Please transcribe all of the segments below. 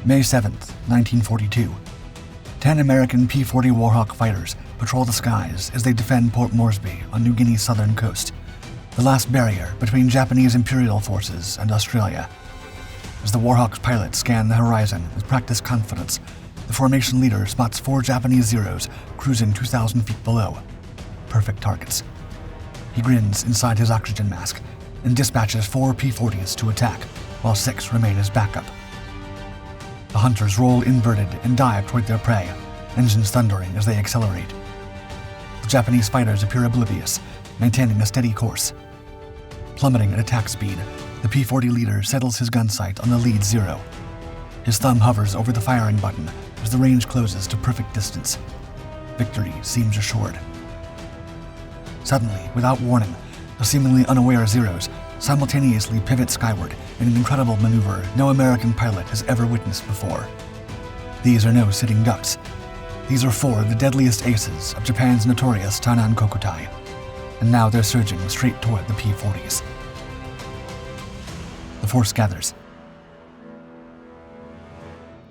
May 7th, 1942. 10 American P-40 Warhawk fighters patrol the skies as they defend Port Moresby on New Guinea's southern coast, the last barrier between Japanese Imperial forces and Australia. As the Warhawks pilots scan the horizon with practiced confidence, the formation leader spots 4 Japanese Zeros cruising 2,000 feet below. Perfect targets. He grins inside his oxygen mask and dispatches 4 P-40s to attack, while 6 remain as backup. The hunters roll inverted and dive toward their prey, engines thundering as they accelerate. The Japanese fighters appear oblivious, maintaining a steady course. Plummeting at attack speed, the P-40 leader settles his gunsight on the lead Zero. His thumb hovers over the firing button as the range closes to perfect distance. Victory seems assured. Suddenly, without warning, the seemingly unaware Zeros simultaneously pivot skyward in an incredible maneuver no American pilot has ever witnessed before. These are no sitting ducks. These are 4 of the deadliest aces of Japan's notorious Tainan Kokutai, and now they're surging straight toward the P-40s. The force gathers.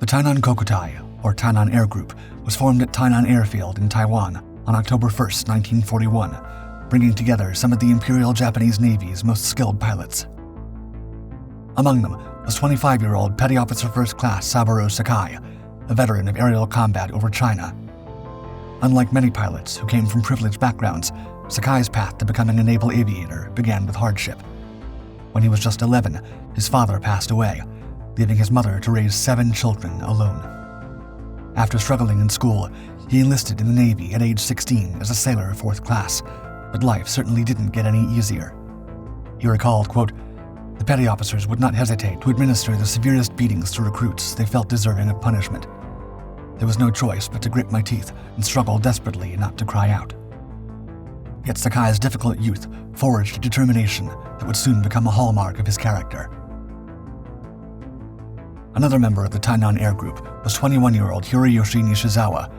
The Tainan Kokutai, or Tainan Air Group, was formed at Tainan Airfield in Taiwan on October 1st, 1941, bringing together some of the Imperial Japanese Navy's most skilled pilots. Among them was 25-year-old Petty Officer First Class Saburo Sakai, a veteran of aerial combat over China. Unlike many pilots who came from privileged backgrounds, Sakai's path to becoming a naval aviator began with hardship. When he was just 11, his father passed away, leaving his mother to raise 7 children alone. After struggling in school, he enlisted in the Navy at age 16 as a sailor 4th class, but life certainly didn't get any easier. He recalled, quote, "The petty officers would not hesitate to administer the severest beatings to recruits they felt deserving of punishment. There was no choice but to grit my teeth and struggle desperately not to cry out." Yet Sakai's difficult youth forged a determination that would soon become a hallmark of his character. Another member of the Tainan Air Group was 21-year-old Hiroyoshi Nishizawa,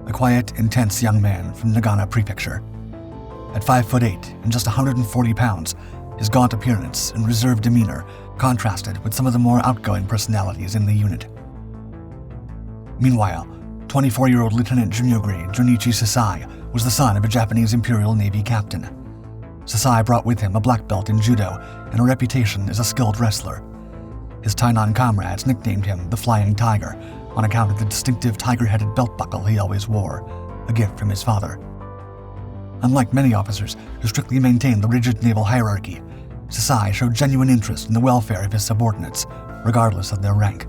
a quiet, intense young man from Nagano Prefecture. At 5'8" and just 140 pounds, his gaunt appearance and reserved demeanor contrasted with some of the more outgoing personalities in the unit. Meanwhile, 24-year-old Lieutenant Junior Grade Junichi Sasai was the son of a Japanese Imperial Navy captain. Sasai brought with him a black belt in judo and a reputation as a skilled wrestler. His Tainan comrades nicknamed him the Flying Tiger on account of the distinctive tiger-headed belt buckle he always wore, a gift from his father. Unlike many officers who strictly maintained the rigid naval hierarchy, Sasai showed genuine interest in the welfare of his subordinates, regardless of their rank.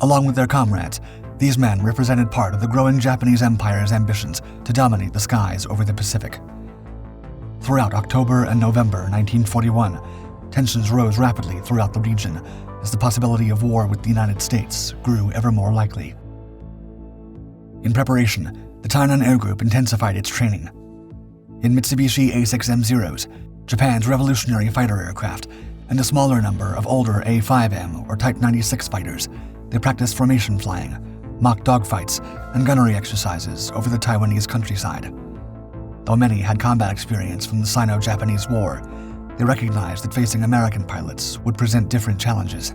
Along with their comrades, these men represented part of the growing Japanese Empire's ambitions to dominate the skies over the Pacific. Throughout October and November 1941, tensions rose rapidly throughout the region as the possibility of war with the United States grew ever more likely. In preparation, the Tainan Air Group intensified its training. In Mitsubishi A6M-Zeros, Japan's revolutionary fighter aircraft, and a smaller number of older A5M or Type 96 fighters, they practiced formation flying, mock dogfights, and gunnery exercises over the Taiwanese countryside. Though many had combat experience from the Sino-Japanese War, they recognized that facing American pilots would present different challenges.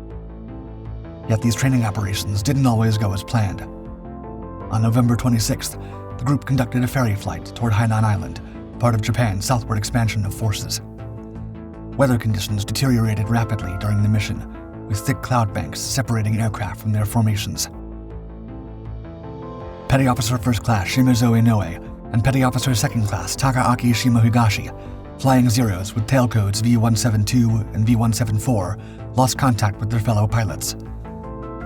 Yet these training operations didn't always go as planned. On November 26th, the group conducted a ferry flight toward Hainan Island, part of Japan's southward expansion of forces. Weather conditions deteriorated rapidly during the mission, with thick cloud banks separating aircraft from their formations. Petty Officer First Class Shimizu Inoue and Petty Officer Second Class Takaaki Shimohigashi, flying Zeros with tail codes V172 and V174, lost contact with their fellow pilots.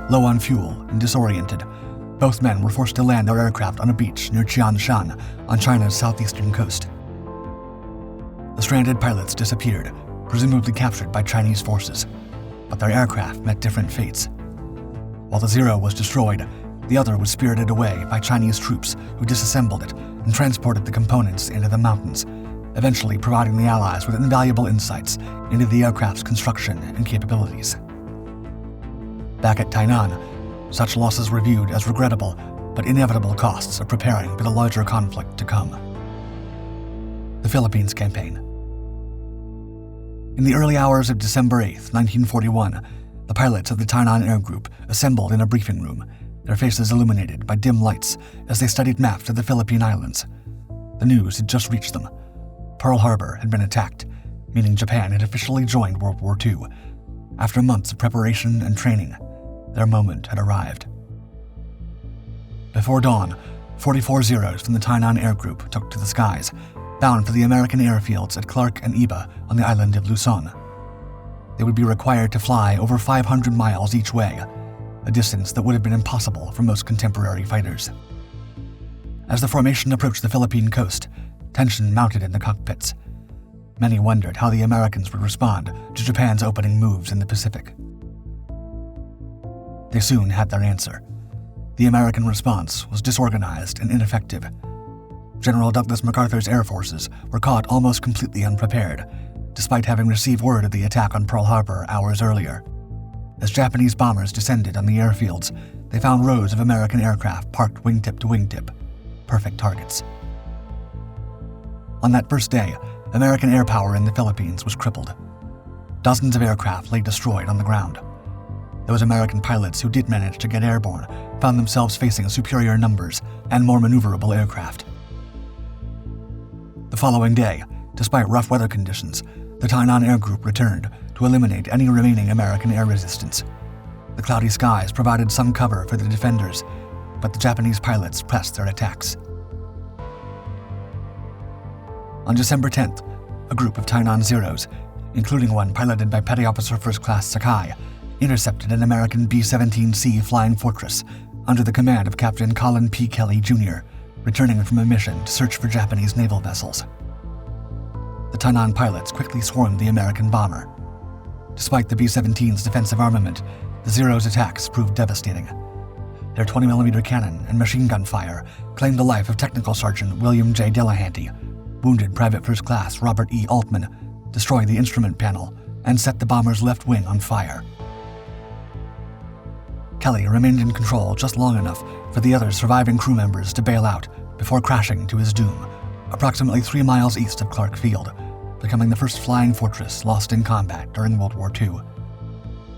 Low on fuel and disoriented, both men were forced to land their aircraft on a beach near Qianshan on China's southeastern coast. The stranded pilots disappeared, presumably captured by Chinese forces, but their aircraft met different fates. While the Zero was destroyed, the other was spirited away by Chinese troops who disassembled it and transported the components into the mountains, eventually providing the Allies with invaluable insights into the aircraft's construction and capabilities. Back at Tainan, such losses were viewed as regrettable but inevitable costs of preparing for the larger conflict to come. The Philippines Campaign. In the early hours of December 8, 1941, The pilots of the Tainan Air Group assembled in a briefing room, their faces illuminated by dim lights as they studied maps of the Philippine Islands. The news had just reached them. Pearl Harbor had been attacked, meaning Japan had officially joined World War II. After months of preparation and training, their moment had arrived. Before dawn, 44 Zeros from the Tainan Air Group took to the skies, bound for the American airfields at Clark and Iba on the island of Luzon. They would be required to fly over 500 miles each way, a distance that would have been impossible for most contemporary fighters. As the formation approached the Philippine coast, tension mounted in the cockpits. Many wondered how the Americans would respond to Japan's opening moves in the Pacific. They soon had their answer. The American response was disorganized and ineffective. General Douglas MacArthur's air forces were caught almost completely unprepared, despite having received word of the attack on Pearl Harbor hours earlier. As Japanese bombers descended on the airfields, they found rows of American aircraft parked wingtip to wingtip, perfect targets. On that first day, American air power in the Philippines was crippled. Dozens of aircraft lay destroyed on the ground. Those American pilots who did manage to get airborne found themselves facing superior numbers and more maneuverable aircraft. The following day, despite rough weather conditions, the Tainan Air Group returned to eliminate any remaining American air resistance. The cloudy skies provided some cover for the defenders, but the Japanese pilots pressed their attacks. On December 10th, a group of Tainan Zeros, including one piloted by Petty Officer First Class Sakai, intercepted an American B-17C Flying Fortress under the command of Captain Colin P. Kelly, Jr., returning from a mission to search for Japanese naval vessels. The Tainan pilots quickly swarmed the American bomber. Despite the B-17's defensive armament, the Zero's attacks proved devastating. Their 20mm cannon and machine gun fire claimed the life of Technical Sergeant William J. Delahanty, wounded Private First Class Robert E. Altman, destroyed the instrument panel, and set the bomber's left wing on fire. Kelly remained in control just long enough for the other surviving crew members to bail out before crashing to his doom, approximately 3 miles east of Clark Field, becoming the first flying fortress lost in combat during World War II.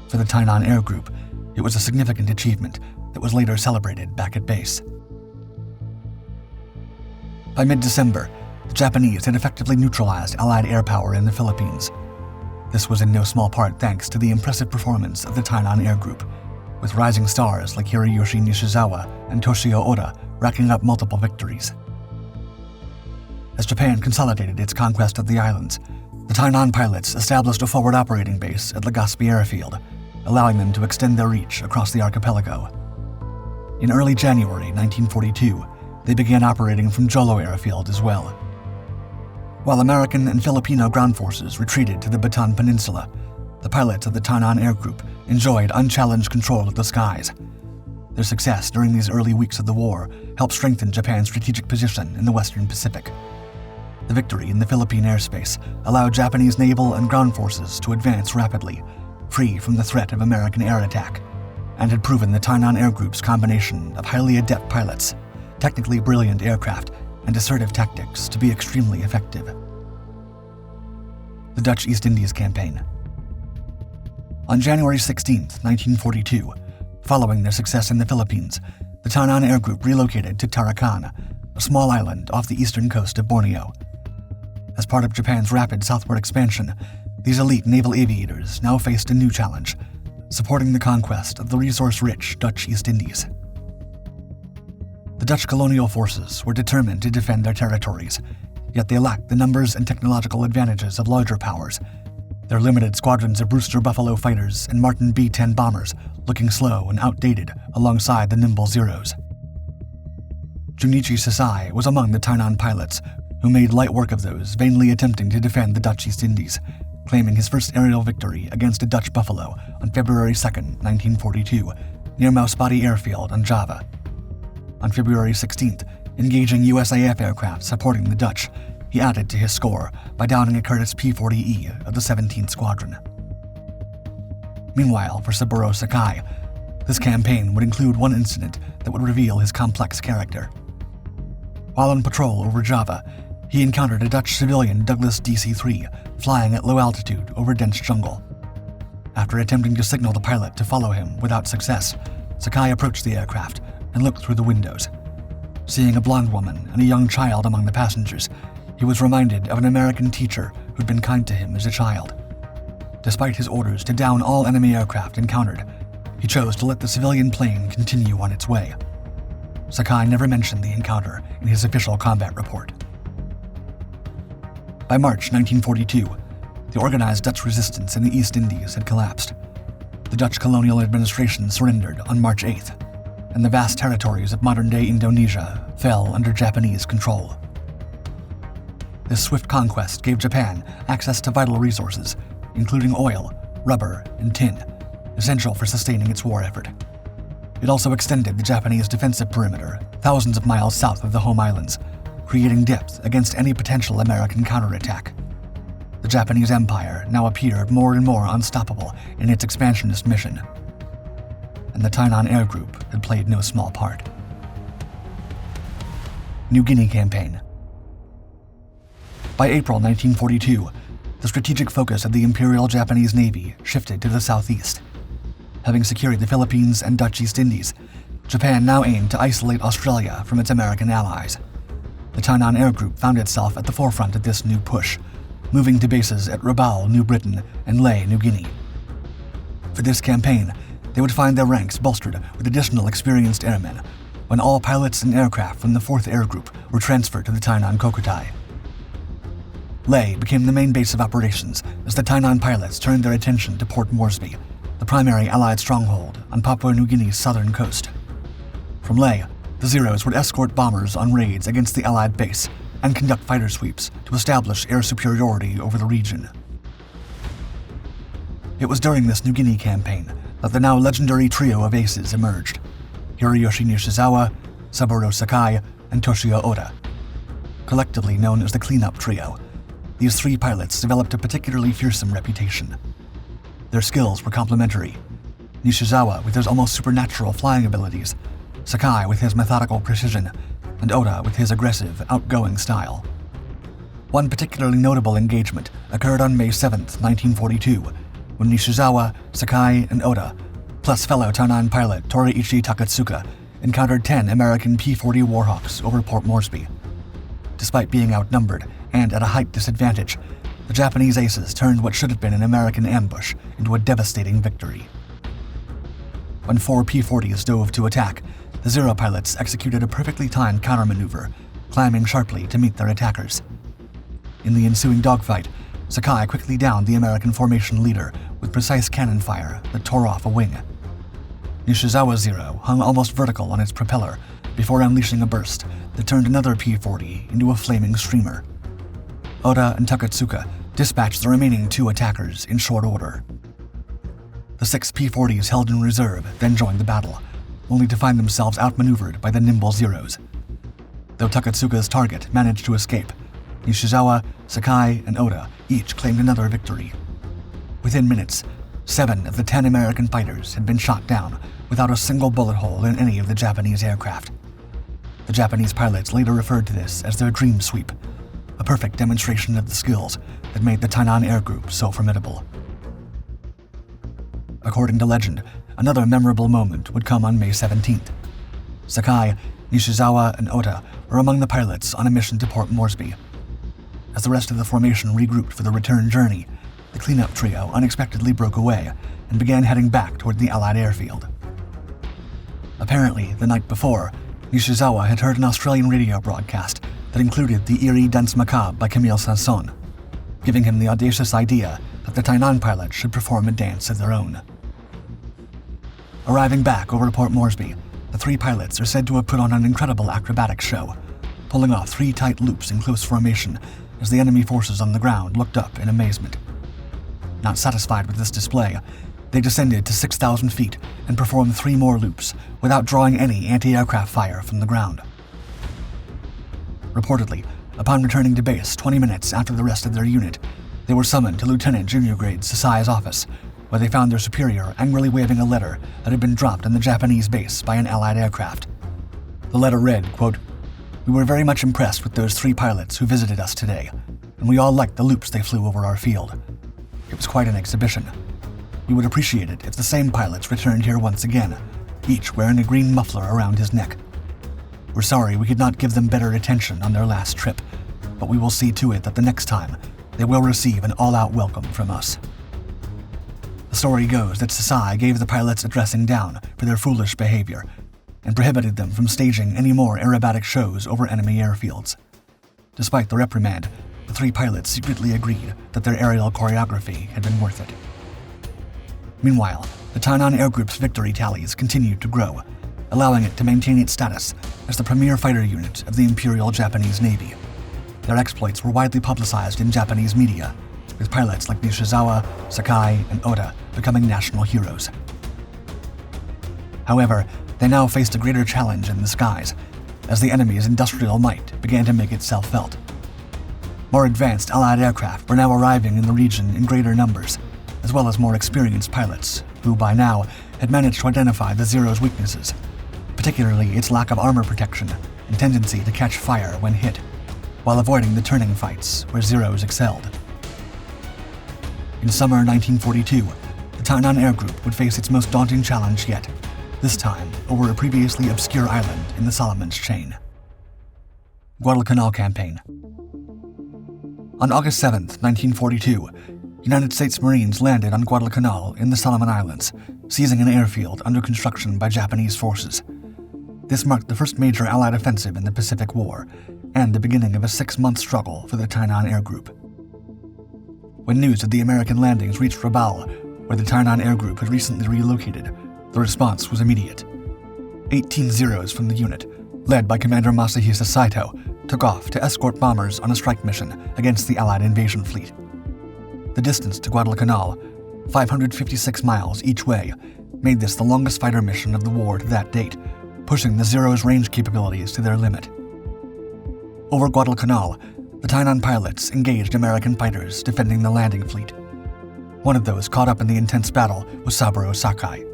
For the Tainan Air Group, it was a significant achievement that was later celebrated back at base. By mid-December, the Japanese had effectively neutralized Allied air power in the Philippines. This was in no small part thanks to the impressive performance of the Tainan Air Group, with rising stars like Hiroyoshi Nishizawa and Toshio Oda racking up multiple victories. As Japan consolidated its conquest of the islands, the Tainan pilots established a forward operating base at Legazpi Airfield, allowing them to extend their reach across the archipelago. In early January 1942, they began operating from Jolo Airfield as well. While American and Filipino ground forces retreated to the Bataan Peninsula, the pilots of the Tainan Air Group enjoyed unchallenged control of the skies. Their success during these early weeks of the war helped strengthen Japan's strategic position in the Western Pacific. The victory in the Philippine airspace allowed Japanese naval and ground forces to advance rapidly, free from the threat of American air attack, and had proven the Tainan Air Group's combination of highly adept pilots, technically brilliant aircraft, and assertive tactics to be extremely effective. The Dutch East Indies Campaign. On January 16, 1942, following their success in the Philippines, the Tainan Air Group relocated to Tarakan, a small island off the eastern coast of Borneo. As part of Japan's rapid southward expansion, these elite naval aviators now faced a new challenge, supporting the conquest of the resource-rich Dutch East Indies. The Dutch colonial forces were determined to defend their territories, yet they lacked the numbers and technological advantages of larger powers, their limited squadrons of Brewster Buffalo fighters and Martin B-10 bombers looking slow and outdated alongside the nimble Zeros. Junichi Sasai was among the Tainan pilots who made light work of those vainly attempting to defend the Dutch East Indies, claiming his first aerial victory against a Dutch Buffalo on February 2, 1942, near Mauspati Airfield on Java. On February 16th, engaging USAF aircraft supporting the Dutch, he added to his score by downing a Curtiss P-40E of the 17th Squadron. Meanwhile, for Saburo Sakai, this campaign would include one incident that would reveal his complex character. While on patrol over Java, he encountered a Dutch civilian Douglas DC-3 flying at low altitude over dense jungle. After attempting to signal the pilot to follow him without success, Sakai approached the aircraft and looked through the windows. Seeing a blonde woman and a young child among the passengers, he was reminded of an American teacher who'd been kind to him as a child. Despite his orders to down all enemy aircraft encountered, he chose to let the civilian plane continue on its way. Sakai never mentioned the encounter in his official combat report. By March 1942, the organized Dutch resistance in the East Indies had collapsed. The Dutch colonial administration surrendered on March 8th, and the vast territories of modern-day Indonesia fell under Japanese control. This swift conquest gave Japan access to vital resources, including oil, rubber, and tin, essential for sustaining its war effort. It also extended the Japanese defensive perimeter thousands of miles south of the home islands, creating depth against any potential American counterattack. The Japanese Empire now appeared more and more unstoppable in its expansionist mission, and the Tainan Air Group had played no small part. New Guinea Campaign. By April 1942, the strategic focus of the Imperial Japanese Navy shifted to the southeast. Having secured the Philippines and Dutch East Indies, Japan now aimed to isolate Australia from its American allies. The Tainan Air Group found itself at the forefront of this new push, moving to bases at Rabaul, New Britain, and Lae, New Guinea. For this campaign, they would find their ranks bolstered with additional experienced airmen, when all pilots and aircraft from the 4th Air Group were transferred to the Tainan Kokutai. Lae became the main base of operations as the Tainan pilots turned their attention to Port Moresby, the primary Allied stronghold on Papua New Guinea's southern coast. From Lae, the Zeros would escort bombers on raids against the Allied base and conduct fighter sweeps to establish air superiority over the region. It was during this New Guinea campaign that the now legendary trio of aces emerged: Hiroyoshi Nishizawa, Saburo Sakai, and Toshio Oda. Collectively known as the Cleanup Trio, these three pilots developed a particularly fearsome reputation. Their skills were complementary: Nishizawa with his almost supernatural flying abilities, Sakai with his methodical precision, and Oda with his aggressive, outgoing style. One particularly notable engagement occurred on May 7, 1942, when Nishizawa, Sakai, and Oda, plus fellow Tainan pilot Toriichi Takatsuka, encountered 10 American P-40 Warhawks over Port Moresby. Despite being outnumbered and at a height disadvantage, the Japanese aces turned what should have been an American ambush into a devastating victory. When 4 P-40s dove to attack, the Zero pilots executed a perfectly timed countermaneuver, climbing sharply to meet their attackers. In the ensuing dogfight, Sakai quickly downed the American formation leader with precise cannon fire that tore off a wing. Nishizawa's Zero hung almost vertical on its propeller before unleashing a burst that turned another P-40 into a flaming streamer. Oda and Takatsuka dispatched the remaining 2 attackers in short order. The 6 P-40s held in reserve then joined the battle, only to find themselves outmaneuvered by the nimble Zeros. Though Takatsuka's target managed to escape, Nishizawa, Sakai, and Oda each claimed another victory. Within minutes, 7 of the 10 American fighters had been shot down without a single bullet hole in any of the Japanese aircraft. The Japanese pilots later referred to this as their dream sweep, a perfect demonstration of the skills that made the Tainan Air Group so formidable. According to legend, another memorable moment would come on May 17th. Sakai, Nishizawa, and Oda were among the pilots on a mission to Port Moresby. As the rest of the formation regrouped for the return journey, the cleanup trio unexpectedly broke away and began heading back toward the Allied airfield. Apparently, the night before, Nishizawa had heard an Australian radio broadcast that included the eerie Danse Macabre by Camille Saint-Saëns, giving him the audacious idea that the Tainan pilots should perform a dance of their own. Arriving back over Port Moresby, the 3 pilots are said to have put on an incredible acrobatic show, pulling off 3 tight loops in close formation as the enemy forces on the ground looked up in amazement. Not satisfied with this display, they descended to 6,000 feet and performed 3 more loops without drawing any anti-aircraft fire from the ground. Reportedly, upon returning to base 20 minutes after the rest of their unit, they were summoned to Lieutenant Junior Grade Sasai's office, where they found their superior angrily waving a letter that had been dropped on the Japanese base by an Allied aircraft. The letter read, quote, "We were very much impressed with those 3 pilots who visited us today, and we all liked the loops they flew over our field. It was quite an exhibition. We would appreciate it if the same pilots returned here once again, each wearing a green muffler around his neck. We're sorry we could not give them better attention on their last trip, but we will see to it that the next time they will receive an all-out welcome from us." The story goes that Sasai gave the pilots a dressing down for their foolish behavior and prohibited them from staging any more aerobatic shows over enemy airfields. Despite the reprimand, the 3 pilots secretly agreed that their aerial choreography had been worth it. Meanwhile, the Tainan Air Group's victory tallies continued to grow, allowing it to maintain its status as the premier fighter unit of the Imperial Japanese Navy. Their exploits were widely publicized in Japanese media, with pilots like Nishizawa, Sakai, and Oda becoming national heroes. However, they now faced a greater challenge in the skies, as the enemy's industrial might began to make itself felt. More advanced Allied aircraft were now arriving in the region in greater numbers, as well as more experienced pilots, who by now had managed to identify the Zero's weaknesses, particularly its lack of armor protection and tendency to catch fire when hit, while avoiding the turning fights where Zeros excelled. In summer 1942, the Tainan Air Group would face its most daunting challenge yet, this time over a previously obscure island in the Solomons chain. Guadalcanal Campaign. On August 7, 1942, United States Marines landed on Guadalcanal in the Solomon Islands, seizing an airfield under construction by Japanese forces. This marked the first major Allied offensive in the Pacific War, and the beginning of a 6-month struggle for the Tainan Air Group. When news of the American landings reached Rabaul, where the Tainan Air Group had recently relocated, the response was immediate. 18 Zeros from the unit, led by Commander Masahisa Saito, took off to escort bombers on a strike mission against the Allied invasion fleet. The distance to Guadalcanal, 556 miles each way, made this the longest fighter mission of the war to that date, pushing the Zero's range capabilities to their limit. Over Guadalcanal, the Tainan pilots engaged American fighters defending the landing fleet. One of those caught up in the intense battle was Saburo Sakai.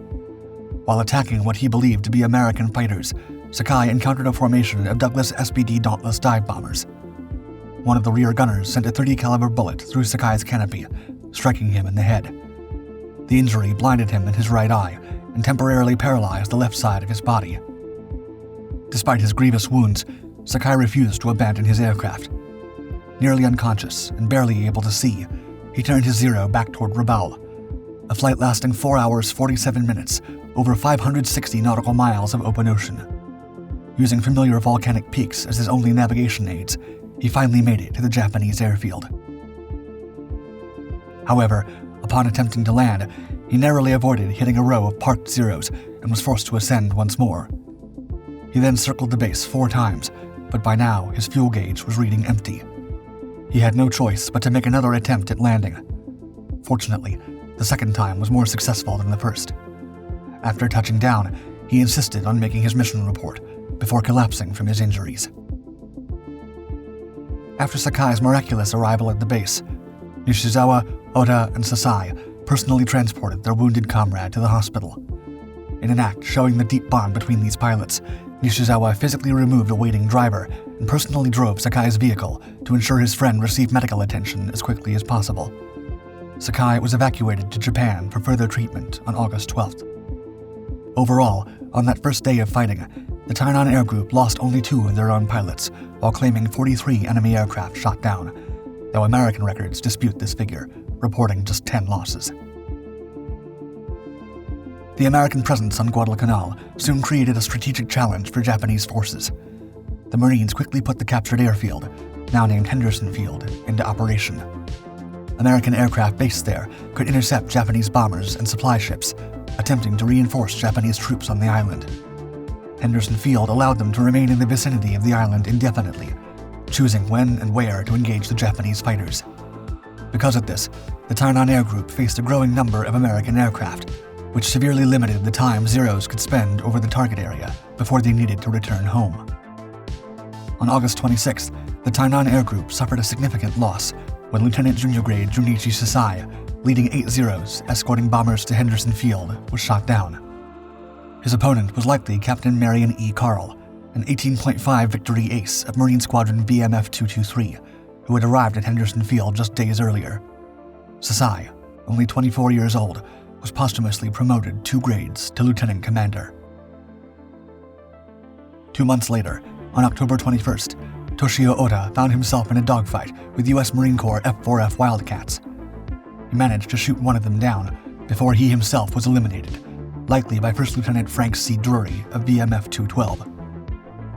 While attacking what he believed to be American fighters, Sakai encountered a formation of Douglas SPD Dauntless dive bombers. One of the rear gunners sent a .30 caliber bullet through Sakai's canopy, striking him in the head. The injury blinded him in his right eye and temporarily paralyzed the left side of his body. Despite his grievous wounds, Sakai refused to abandon his aircraft. Nearly unconscious and barely able to see, he turned his Zero back toward Rabaul, a flight lasting 4 hours 47 minutes over 560 nautical miles of open ocean. Using familiar volcanic peaks as his only navigation aids, he finally made it to the Japanese airfield. However, upon attempting to land, he narrowly avoided hitting a row of parked Zeros and was forced to ascend once more. He then circled the base 4 times, but by now his fuel gauge was reading empty. He had no choice but to make another attempt at landing. Fortunately, the second time was more successful than the first. After touching down, he insisted on making his mission report before collapsing from his injuries. After Sakai's miraculous arrival at the base, Nishizawa, Oda, and Sasai personally transported their wounded comrade to the hospital. In an act showing the deep bond between these pilots, Nishizawa physically removed a waiting driver and personally drove Sakai's vehicle to ensure his friend received medical attention as quickly as possible. Sakai was evacuated to Japan for further treatment on August 12th. Overall, on that first day of fighting, the Tainan Air Group lost only 2 of their own pilots, while claiming 43 enemy aircraft shot down, though American records dispute this figure, reporting just 10 losses. The American presence on Guadalcanal soon created a strategic challenge for Japanese forces. The Marines quickly put the captured airfield, now named Henderson Field, into operation. American aircraft based there could intercept Japanese bombers and supply ships, attempting to reinforce Japanese troops on the island. Henderson Field allowed them to remain in the vicinity of the island indefinitely, choosing when and where to engage the Japanese fighters. Because of this, the Tainan Air Group faced a growing number of American aircraft, which severely limited the time Zeros could spend over the target area before they needed to return home. On August 26th, the Tainan Air Group suffered a significant loss when Lieutenant Junior Grade Junichi Sasai, leading 8 Zeros escorting bombers to Henderson Field, was shot down. His opponent was likely Captain Marion E. Carl, an 18.5 Victory Ace of Marine Squadron BMF 223, who had arrived at Henderson Field just days earlier. Sasai, only 24 years old, was posthumously promoted 2 grades to lieutenant commander. 2 months later, on October 21st, Toshio Oda found himself in a dogfight with U.S. Marine Corps F-4F Wildcats. He managed to shoot one of them down before he himself was eliminated, likely by First Lieutenant Frank C. Drury of VMF 212.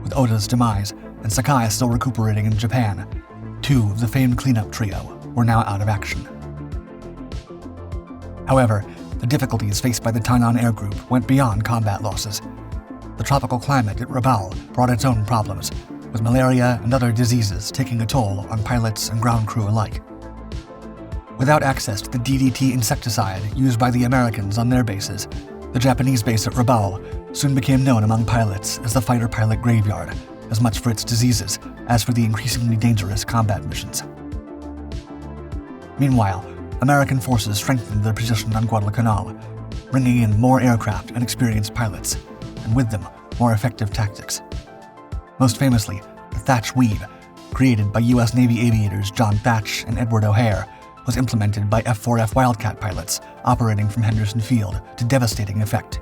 With Oda's demise and Sakai still recuperating in Japan, 2 of the famed cleanup trio were now out of action. However, the difficulties faced by the Tainan Air Group went beyond combat losses. The tropical climate at Rabaul brought its own problems, with malaria and other diseases taking a toll on pilots and ground crew alike. Without access to the DDT insecticide used by the Americans on their bases, the Japanese base at Rabaul soon became known among pilots as the fighter pilot graveyard, as much for its diseases as for the increasingly dangerous combat missions. Meanwhile, American forces strengthened their position on Guadalcanal, bringing in more aircraft and experienced pilots, and with them, more effective tactics. Most famously, the Thatch Weave, created by U.S. Navy aviators John Thatch and Edward O'Hare, was implemented by F-4F Wildcat pilots operating from Henderson Field to devastating effect.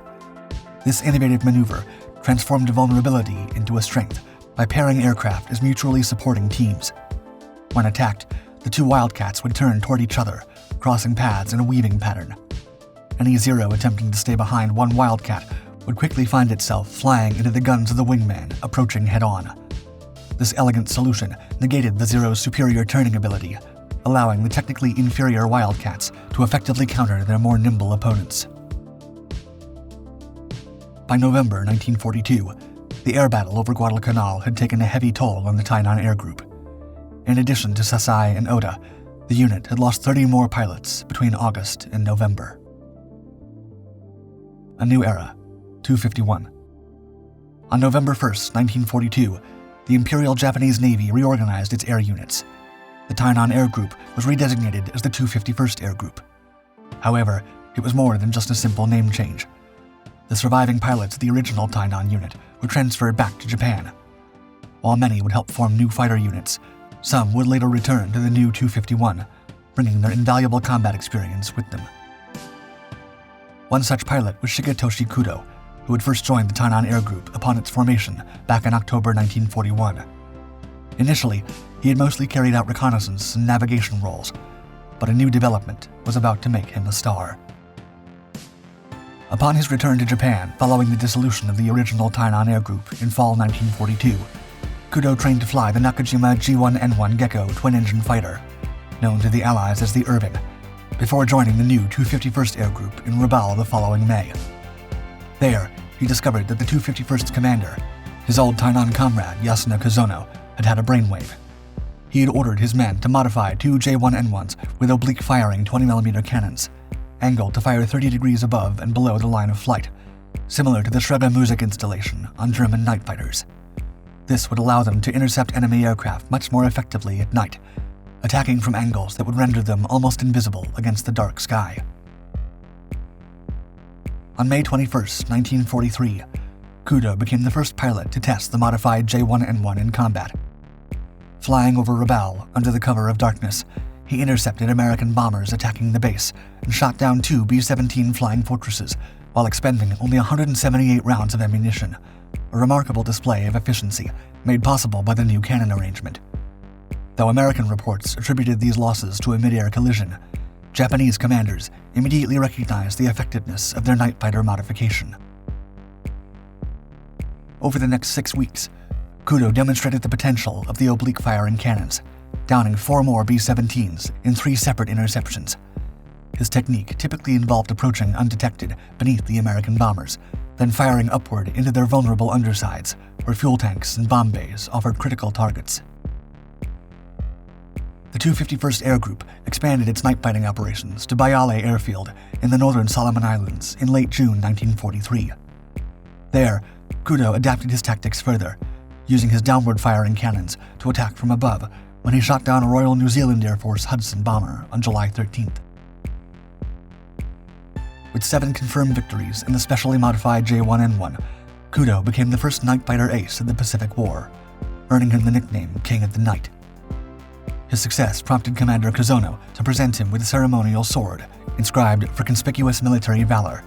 This innovative maneuver transformed a vulnerability into a strength by pairing aircraft as mutually supporting teams. When attacked, the 2 Wildcats would turn toward each other, crossing paths in a weaving pattern. Any Zero attempting to stay behind one Wildcat would quickly find itself flying into the guns of the wingman, approaching head-on. This elegant solution negated the Zero's superior turning ability, allowing the technically inferior Wildcats to effectively counter their more nimble opponents. By November 1942, the air battle over Guadalcanal had taken a heavy toll on the Tainan Air Group. In addition to Sasai and Oda, the unit had lost 30 more pilots between August and November. A new era, 251. On November 1st, 1942, the Imperial Japanese Navy reorganized its air units. The Tainan Air Group was redesignated as the 251st Air Group. However, it was more than just a simple name change. The surviving pilots of the original Tainan unit were transferred back to Japan. While many would help form new fighter units, some would later return to the new 251, bringing their invaluable combat experience with them. One such pilot was Shigetoshi Kudo, who had first joined the Tainan Air Group upon its formation back in October 1941. Initially, he had mostly carried out reconnaissance and navigation roles, but a new development was about to make him a star. Upon his return to Japan following the dissolution of the original Tainan Air Group in fall 1942, Kudo trained to fly the Nakajima G1N1 Gecko twin-engine fighter, known to the Allies as the Irving, before joining the new 251st Air Group in Rabaul the following May. There, he discovered that the 251st commander, his old Tainan comrade Yasuno Kazono, had had a brainwave. He had ordered his men to modify 2 J1N1s with oblique-firing 20mm cannons, angled to fire 30 degrees above and below the line of flight, similar to the Schrebermusik installation on German night fighters. This would allow them to intercept enemy aircraft much more effectively at night, attacking from angles that would render them almost invisible against the dark sky. On May 21, 1943, Kudo became the first pilot to test the modified J1N1 in combat. Flying over Rabaul under the cover of darkness, he intercepted American bombers attacking the base and shot down 2 B-17 Flying Fortresses while expending only 178 rounds of ammunition, a remarkable display of efficiency made possible by the new cannon arrangement. Though American reports attributed these losses to a mid-air collision, Japanese commanders immediately recognized the effectiveness of their night fighter modification. Over the next 6 weeks, Kudo demonstrated the potential of the oblique-firing cannons, downing 4 more B-17s in 3 separate interceptions. His technique typically involved approaching undetected beneath the American bombers, then firing upward into their vulnerable undersides, where fuel tanks and bomb bays offered critical targets. The 251st Air Group expanded its night fighting operations to Bayale Airfield in the northern Solomon Islands in late June 1943. There, Kudo adapted his tactics further, using his downward-firing cannons to attack from above when he shot down a Royal New Zealand Air Force Hudson bomber on July 13th. With 7 confirmed victories in the specially modified J1N1, Kudo became the first night fighter ace of the Pacific War, earning him the nickname King of the Night. His success prompted Commander Kozono to present him with a ceremonial sword inscribed for conspicuous military valor,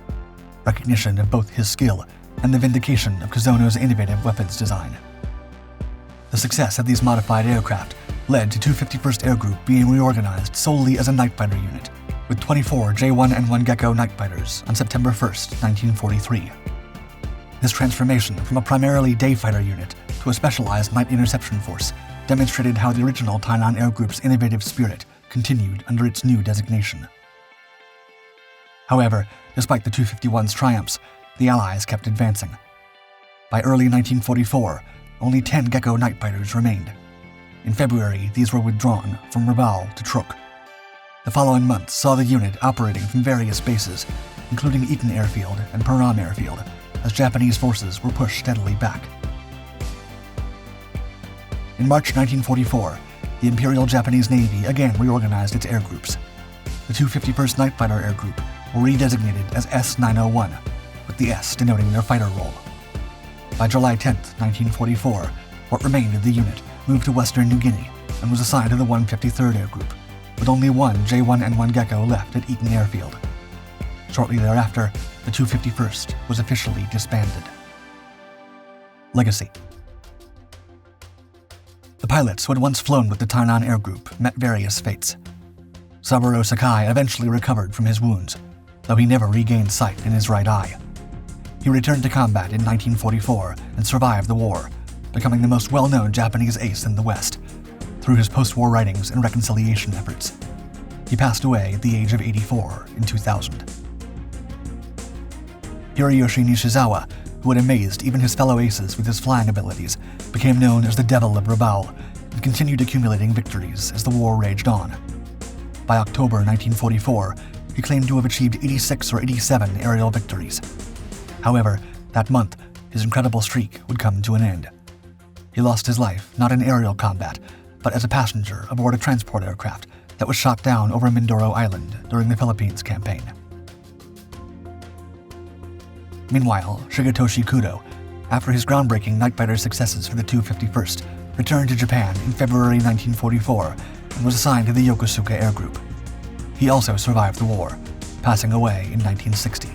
recognition of both his skill and the vindication of Kozono's innovative weapons design. The success of these modified aircraft led to 251st Air Group being reorganized solely as a night fighter unit, with 24 J-1N1 Gecko night fighters on September 1, 1943. This transformation from a primarily day fighter unit to a specialized night interception force demonstrated how the original Tainan Air Group's innovative spirit continued under its new designation. However, despite the 251's triumphs, the Allies kept advancing. By early 1944, only 10 Gecko night fighters remained. In February, these were withdrawn from Rabaul to Truk. The following month saw the unit operating from various bases, including Eton Airfield and Param Airfield, as Japanese forces were pushed steadily back. In March 1944, the Imperial Japanese Navy again reorganized its air groups. The 251st Night Fighter Air Group were redesignated as S-901, with the S denoting their fighter role. By July 10, 1944, what remained of the unit moved to Western New Guinea and was assigned to the 153rd Air Group, with only one J-1N1 Gecko left at Eton Airfield. Shortly thereafter, the 251st was officially disbanded. Legacy. The pilots who had once flown with the Tainan Air Group met various fates. Saburo Sakai eventually recovered from his wounds, though he never regained sight in his right eye. He returned to combat in 1944 and survived the war, becoming the most well-known Japanese ace in the West, through his post-war writings and reconciliation efforts. He passed away at the age of 84 in 2000. Hiroyoshi Nishizawa, who had amazed even his fellow aces with his flying abilities, became known as the Devil of Rabaul and continued accumulating victories as the war raged on. By October 1944, he claimed to have achieved 86 or 87 aerial victories. However, that month, his incredible streak would come to an end. He lost his life not in aerial combat, but as a passenger aboard a transport aircraft that was shot down over Mindoro Island during the Philippines campaign. Meanwhile, Shigetoshi Kudo, after his groundbreaking night fighter successes for the 251st, returned to Japan in February 1944 and was assigned to the Yokosuka Air Group. He also survived the war, passing away in 1960.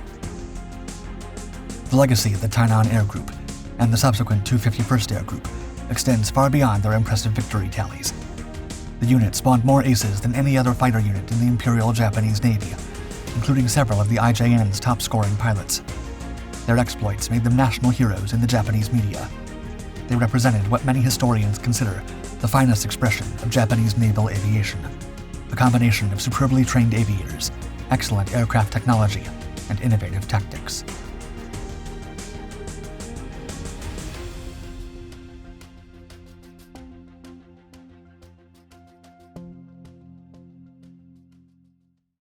The legacy of the Tainan Air Group and the subsequent 251st Air Group extends far beyond their impressive victory tallies. The unit spawned more aces than any other fighter unit in the Imperial Japanese Navy, including several of the IJN's top-scoring pilots. Their exploits made them national heroes in the Japanese media. They represented what many historians consider the finest expression of Japanese naval aviation, a combination of superbly trained aviators, excellent aircraft technology, and innovative tactics.